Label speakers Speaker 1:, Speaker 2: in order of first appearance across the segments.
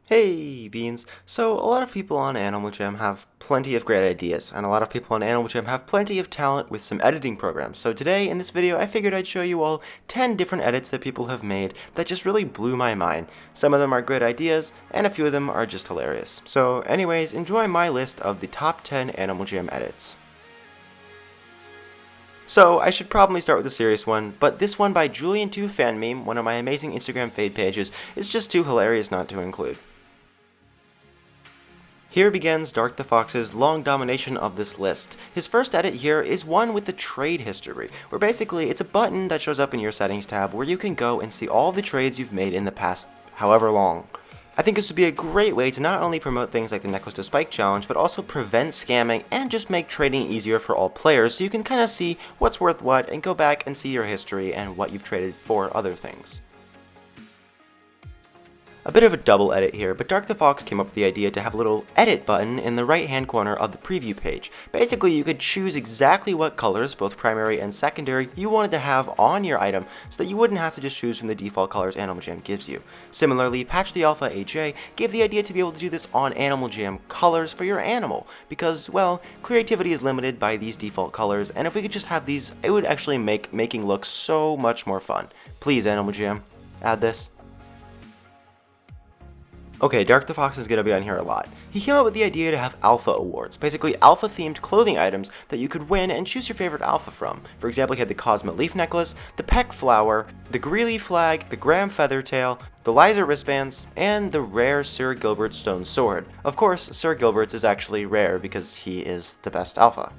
Speaker 1: Hey, Beans. So, a lot of people on Animal Jam have plenty of great ideas, and a lot of people on Animal Jam have plenty of talent with some editing programs. So today, in this video, I figured I'd show you all 10 different edits that people have made that just really blew my mind. Some of them are great ideas, and a few of them are just hilarious. So anyways, enjoy my list of the top 10 Animal Jam edits. So, I should probably start with a serious one, but this one by Julian To Fan Meme, one of my amazing Instagram fade pages, is just too hilarious not to include. Here begins Dark the Fox's long domination of this list. His first edit here is one with the trade history, where basically it's a button that shows up in your settings tab where you can go and see all the trades you've made in the past however long. I think this would be a great way to not only promote things like the Necklace to Spike challenge, but also prevent scamming and just make trading easier for all players so you can kind of see what's worth what and go back and see your history and what you've traded for other things. A bit of a double edit here, but Dark the Fox came up with the idea to have a little edit button in the right hand corner of the preview page. Basically, you could choose exactly what colors, both primary and secondary, you wanted to have on your item so that you wouldn't have to just choose from the default colors Animal Jam gives you. Similarly, Patch the Alpha AJ gave the idea to be able to do this on Animal Jam colors for your animal, because, well, creativity is limited by these default colors, and if we could just have these, it would actually make making look so much more fun. Please, Animal Jam, add this. Okay, Dark the Fox is going to be on here a lot. He came up with the idea to have alpha awards, basically alpha-themed clothing items that you could win and choose your favorite alpha from. For example, he had the Cosmo Leaf Necklace, the Peck Flower, the Greeley Flag, the Graham Feathertail, the Liza Wristbands, and the rare Sir Gilbert Stone Sword. Of course, Sir Gilbert's is actually rare because he is the best alpha.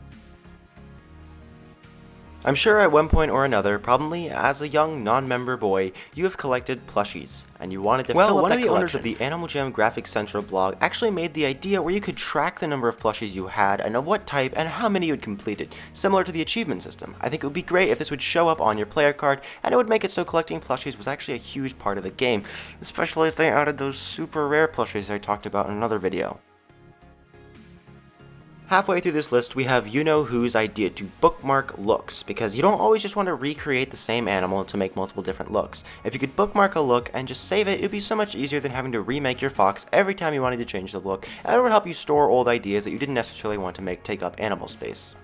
Speaker 1: I'm sure at one point or another, probably as a young non-member boy, you have collected plushies, and you wanted to fill up that collection. Well, one of the owners of the Animal Jam Graphics Central blog actually made the idea where you could track the number of plushies you had and of what type and how many you had completed, similar to the achievement system. I think it would be great if this would show up on your player card, and it would make it so collecting plushies was actually a huge part of the game, especially if they added those super rare plushies I talked about in another video. Halfway through this list, we have you-know-who's idea to bookmark looks, because you don't always just want to recreate the same animal to make multiple different looks. If you could bookmark a look and just save it, it would be so much easier than having to remake your fox every time you wanted to change the look, and it would help you store old ideas that you didn't necessarily want to make take up animal space.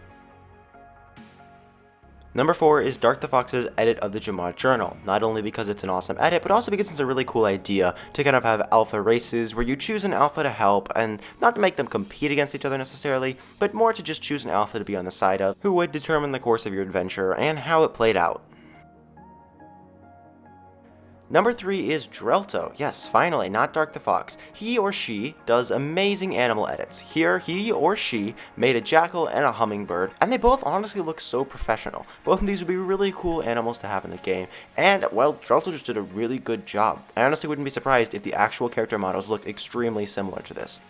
Speaker 1: Number 4 is Dark the Fox's edit of the Jamad Journal, not only because it's an awesome edit, but also because it's a really cool idea to kind of have alpha races where you choose an alpha to help, and not to make them compete against each other necessarily, but more to just choose an alpha to be on the side of, who would determine the course of your adventure and how it played out. Number 3 is Drelto. Yes, finally, not Dark the Fox. He or she does amazing animal edits. Here, he or she made a jackal and a hummingbird, and they both honestly look so professional. Both of these would be really cool animals to have in the game, and, well, Drelto just did a really good job. I honestly wouldn't be surprised if the actual character models looked extremely similar to this.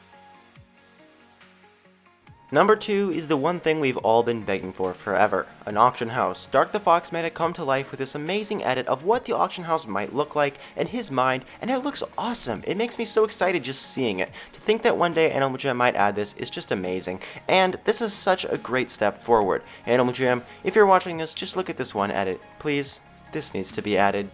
Speaker 1: Number 2 is the one thing we've all been begging for forever, an auction house. Dark the Fox made it come to life with this amazing edit of what the auction house might look like in his mind, and it looks awesome. It makes me so excited just seeing it. To think that one day Animal Jam might add this is just amazing, and this is such a great step forward. Animal Jam, if you're watching this, just look at this one edit. Please, this needs to be added.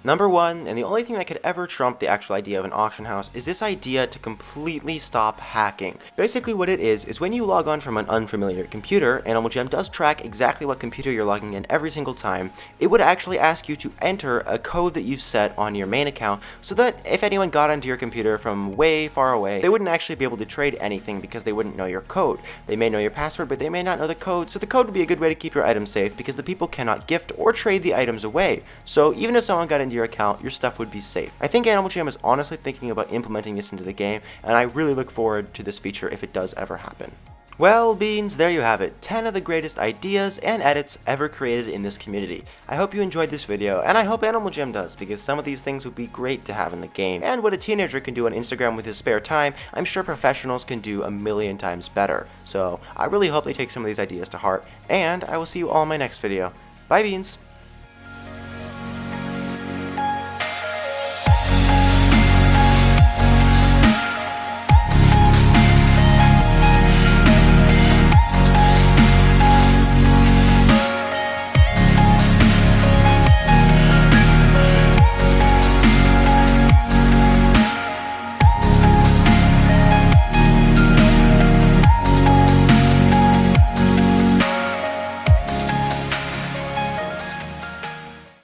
Speaker 1: Number 1, and the only thing that could ever trump the actual idea of an auction house, is this idea to completely stop hacking. Basically what it is when you log on from an unfamiliar computer, Animal Jam does track exactly what computer you're logging in every single time. It would actually ask you to enter a code that you've set on your main account, so that if anyone got onto your computer from way far away, they wouldn't actually be able to trade anything because they wouldn't know your code. They may know your password, but they may not know the code, so the code would be a good way to keep your items safe because the people cannot gift or trade the items away. So even if someone got into your account, your stuff would be safe. I think Animal Jam is honestly thinking about implementing this into the game, and I really look forward to this feature if it does ever happen. Well, Beans, there you have it, 10 of the greatest ideas and edits ever created in this community. I hope you enjoyed this video, and I hope Animal Jam does, because some of these things would be great to have in the game. And what a teenager can do on Instagram with his spare time, I'm sure professionals can do a million times better. So I really hope they take some of these ideas to heart, and I will see you all in my next video. Bye, Beans!